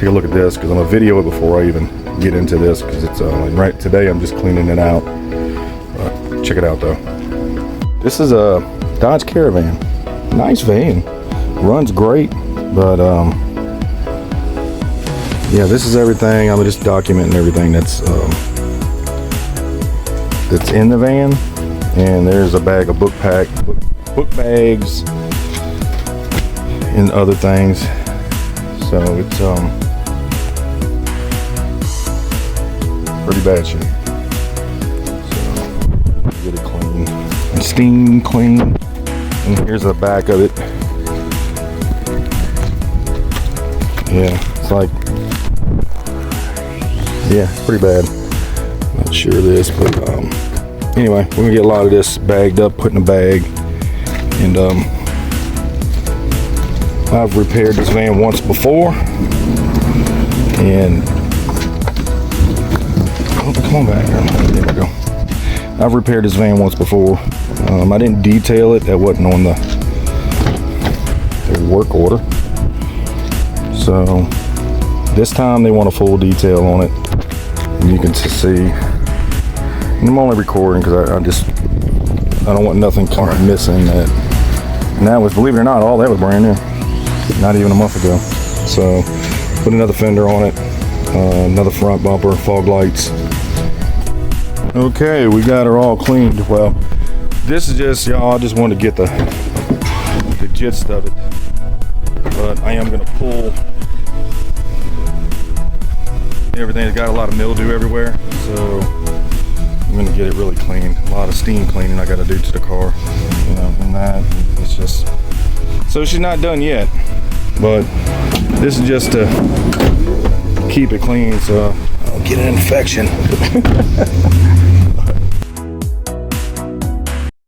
take a look at this because I'm gonna video it before I even get into this because it's like right today I'm just cleaning it out. Check it out though. This is a Dodge Caravan. Nice van. Runs great, but yeah, this is everything. I'm just documenting everything that's in the van. And there's a bag of book bags and other things. So it's pretty bad shape. So get it clean and steam clean. And here's the back of it. Yeah, it's like, yeah, it's pretty bad. Not sure of this, but anyway, we're gonna get a lot of this bagged up, put in a bag, and I've repaired this van once before, and oh, come on back here. There we go. I've repaired this van once before. I didn't detail it. That wasn't on the work order. So this time they want a full detail on it, and you can see. And I'm only recording because I don't want nothing kind of missing. And that was, believe it or not, all that was brand new. Not even a month ago. So put another fender on it, another front bumper, fog lights. Okay, we got her all cleaned. Well, this is just, y'all, I just wanted to get the gist of it. But I am gonna pull everything. It's got a lot of mildew everywhere, so I'm gonna get it really clean. A lot of steam cleaning I gotta do to the car, you know, and that, it's just, so she's not done yet, but this is just to keep it clean so I don't get an infection.